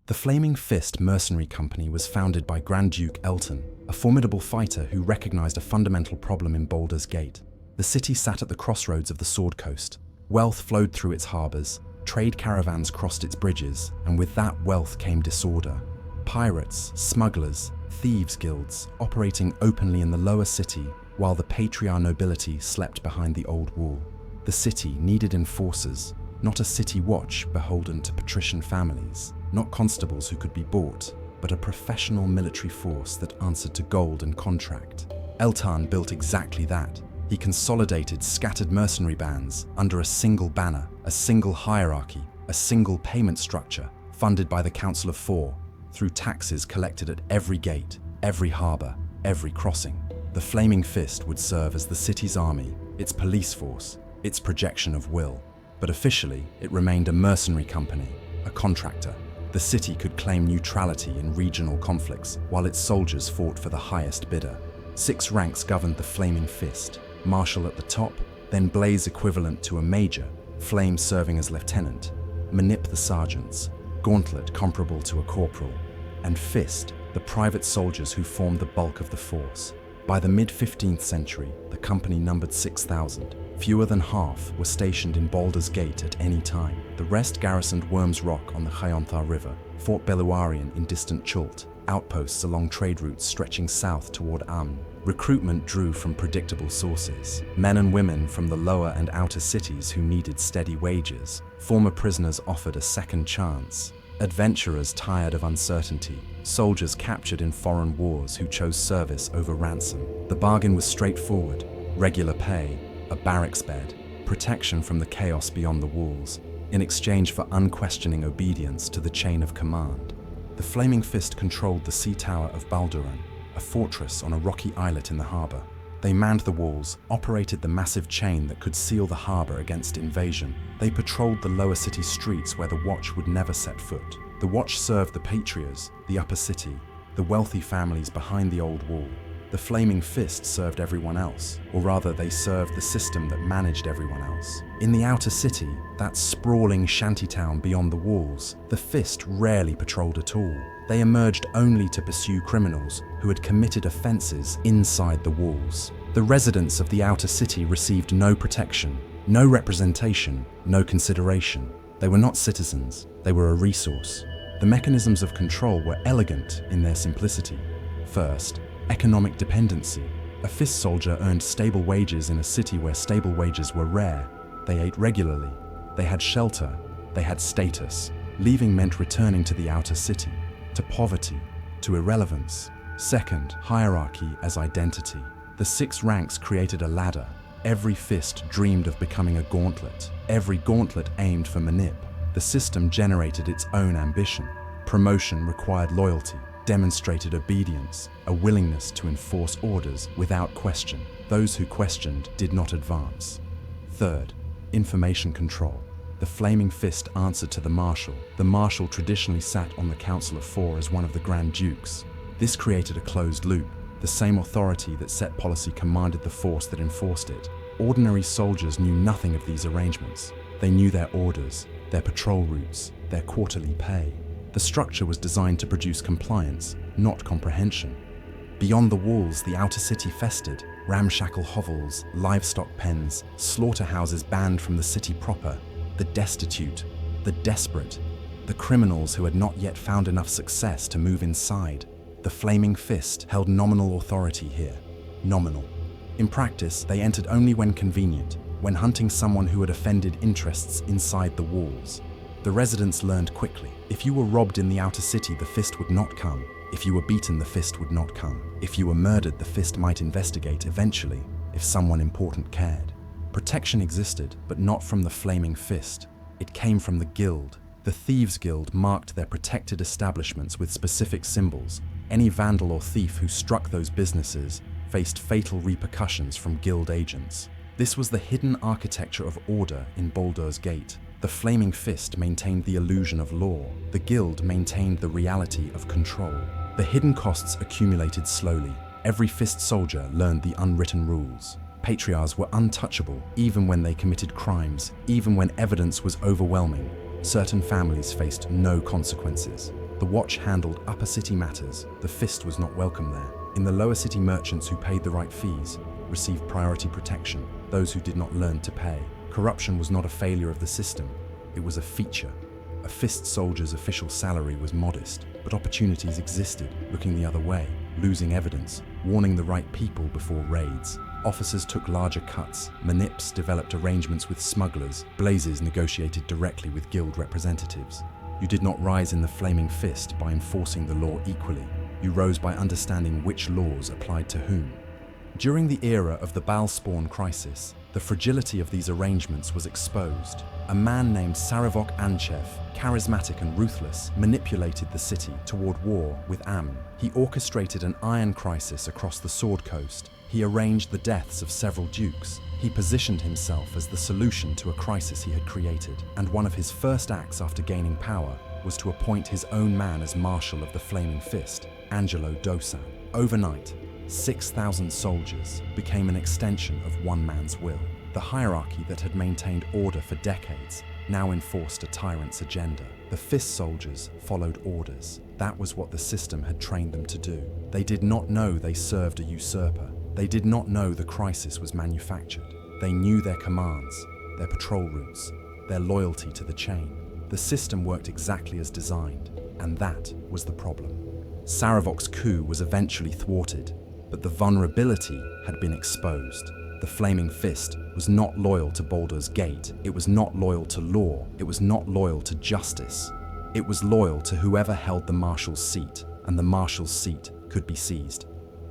The Flaming Fist mercenary company was founded by Grand Duke Eltan, a formidable fighter who recognized a fundamental problem in Baldurs-gate. The city sat at the crossroads of the Sword Coast. Wealth flowed through its harbors, trade caravans crossed its bridges, and with that wealth came disorder. Pirates, smugglers, thieves guilds operating openly in the lower city, while the patriarch nobility slept behind the old wall. The city needed enforcers, not a city watch beholden to patrician families, not constables who could be bought, but a professional military force that answered to gold and contract. Eltan built exactly that. He consolidated scattered mercenary bands under a single banner, a single hierarchy, a single payment structure, funded by the Council of Four, through taxes collected at every gate, every harbor, every crossing. The Flaming Fist would serve as the city's army, its police force, its projection of will. But officially, it remained a mercenary company, a contractor. The city could claim neutrality in regional conflicts, while its soldiers fought for the highest bidder. 6 ranks governed the Flaming Fist: Marshal at the top, then Blaze equivalent to a major, Flame serving as lieutenant, Manip the sergeants, Gauntlet comparable to a corporal, and Fist, the private soldiers who formed the bulk of the force. By the mid-15th century, the company numbered 6,000. Fewer than half were stationed in Baldurs-gate at any time. The rest garrisoned Wyrm's Rock on the Hyontha River, Fort Beluarian in distant Chult, outposts along trade routes stretching south toward Amn. Recruitment drew from predictable sources: men and women from the lower and outer cities who needed steady wages, former prisoners offered a second chance, adventurers tired of uncertainty, soldiers captured in foreign wars who chose service over ransom. The bargain was straightforward: regular pay, a barracks bed, protection from the chaos beyond the walls, in exchange for unquestioning obedience to the chain of command. The Flaming Fist controlled the sea tower of Baldur, a fortress on a rocky islet in the harbor. They manned the walls, operated the massive chain that could seal the harbor against invasion. They patrolled the lower city streets where the Watch would never set foot. The Watch served the patriarchs, the upper city, the wealthy families behind the old wall. The Flaming Fist served everyone else, or rather they served the system that managed everyone else. In the outer city, that sprawling shantytown beyond the walls, the Fist rarely patrolled at all. They emerged only to pursue criminals who had committed offenses inside the walls. The residents of the outer city received no protection, no representation, no consideration. They were not citizens, they were a resource. The mechanisms of control were elegant in their simplicity. First, economic dependency. A Fist soldier earned stable wages in a city where stable wages were rare. They ate regularly. They had shelter. They had status. Leaving meant returning to the outer city, to poverty, to irrelevance. Second, hierarchy as identity. The 6 ranks created a ladder. Every Fist dreamed of becoming a gauntlet. Every gauntlet aimed for Manip. The system generated its own ambition. Promotion required loyalty, demonstrated obedience, a willingness to enforce orders without question. Those who questioned did not advance. Third, information control. The Flaming Fist answered to the Marshal. The Marshal traditionally sat on the Council of Four as one of the Grand Dukes. This created a closed loop. The same authority that set policy commanded the force that enforced it. Ordinary soldiers knew nothing of these arrangements. They knew their orders, their patrol routes, their quarterly pay. The structure was designed to produce compliance, not comprehension. Beyond the walls, the outer city festered: ramshackle hovels, livestock pens, slaughterhouses banned from the city proper, the destitute, the desperate, the criminals who had not yet found enough success to move inside. The Flaming Fist held nominal authority here. Nominal. In practice, they entered only when convenient, when hunting someone who had offended interests inside the walls. The residents learned quickly. If you were robbed in the outer city, the Fist would not come. If you were beaten, the Fist would not come. If you were murdered, the Fist might investigate eventually, if someone important cared. Protection existed, but not from the Flaming Fist. It came from the Guild. The Thieves' Guild marked their protected establishments with specific symbols. Any vandal or thief who struck those businesses faced fatal repercussions from Guild agents. This was the hidden architecture of order in Baldurs-gate. The Flaming Fist maintained the illusion of law. The Guild maintained the reality of control. The hidden costs accumulated slowly. Every Fist soldier learned the unwritten rules. Patriarchs were untouchable even when they committed crimes, even when evidence was overwhelming. Certain families faced no consequences. The Watch handled upper city matters. The Fist was not welcome there. In the lower city, merchants who paid the right fees received priority protection. Those who did not learn to pay. Corruption was not a failure of the system, it was a feature. A Fist soldier's official salary was modest, but opportunities existed, looking the other way, losing evidence, warning the right people before raids. Officers took larger cuts, manips developed arrangements with smugglers, blazes negotiated directly with guild representatives. You did not rise in the Flaming Fist by enforcing the law equally. You rose by understanding which laws applied to whom. During the era of the Balspawn crisis, the fragility of these arrangements was exposed. A man named Sarevok, charismatic and ruthless, manipulated the city toward war with Amn. He orchestrated an iron crisis across the Sword Coast. He arranged the deaths of several dukes. He positioned himself as the solution to a crisis he had created, and one of his first acts after gaining power was to appoint his own man as Marshal of the Flaming Fist, Angelo Dosan. Overnight, 6,000 soldiers became an extension of one man's will. The hierarchy that had maintained order for decades now enforced a tyrant's agenda. The Fist soldiers followed orders. That was what the system had trained them to do. They did not know they served a usurper. They did not know the crisis was manufactured. They knew their commands, their patrol routes, their loyalty to the chain. The system worked exactly as designed, and that was the problem. Sarevok's coup was eventually thwarted, but the vulnerability had been exposed. The Flaming Fist was not loyal to Baldurs-gate. It was not loyal to law. It was not loyal to justice. It was loyal to whoever held the Marshal's seat, and the Marshal's seat could be seized.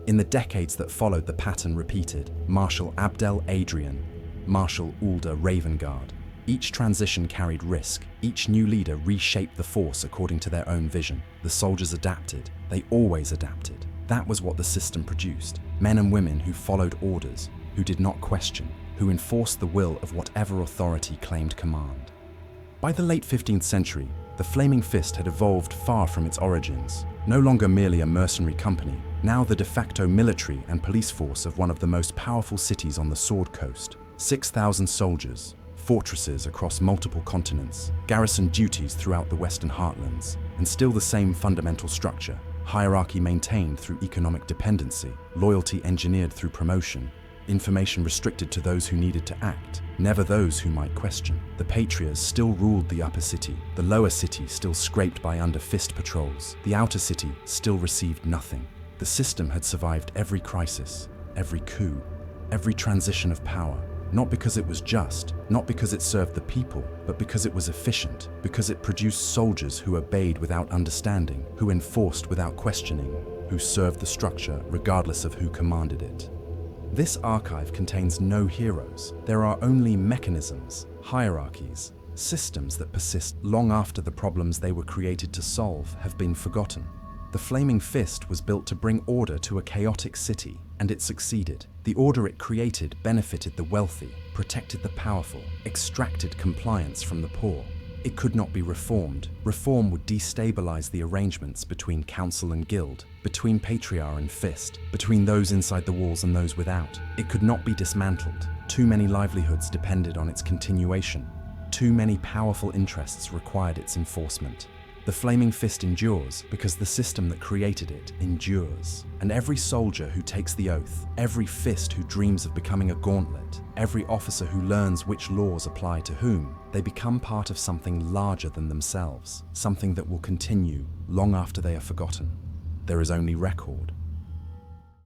In the decades that followed, the pattern repeated. Marshal Abdel Adrian, Marshal Ulder Ravengard. Each transition carried risk. Each new leader reshaped the force according to their own vision. The soldiers adapted. They always adapted. That was what the system produced. Men and women who followed orders, who did not question, who enforced the will of whatever authority claimed command. By the late 15th century, the Flaming Fist had evolved far from its origins. No longer merely a mercenary company, now the de facto military and police force of one of the most powerful cities on the Sword Coast. 6,000 soldiers, fortresses across multiple continents, garrison duties throughout the Western Heartlands, and still the same fundamental structure. Hierarchy maintained through economic dependency, loyalty engineered through promotion, information restricted to those who needed to act, never those who might question. The Patrias still ruled the upper city, the lower city still scraped by under Fist patrols, the outer city still received nothing. The system had survived every crisis, every coup, every transition of power, not because it was just, not because it served the people, but because it was efficient, because it produced soldiers who obeyed without understanding, who enforced without questioning, who served the structure regardless of who commanded it. This archive contains no heroes. There are only mechanisms, hierarchies, systems that persist long after the problems they were created to solve have been forgotten. The Flaming Fist was built to bring order to a chaotic city, and it succeeded. The order it created benefited the wealthy, protected the powerful, extracted compliance from the poor. It could not be reformed. Reform would destabilize the arrangements between council and guild, between Patriar and Fist, between those inside the walls and those without. It could not be dismantled. Too many livelihoods depended on its continuation. Too many powerful interests required its enforcement. The Flaming Fist endures because the system that created it endures. And every soldier who takes the oath, every Fist who dreams of becoming a gauntlet, every officer who learns which laws apply to whom, they become part of something larger than themselves, something that will continue long after they are forgotten. There is only record,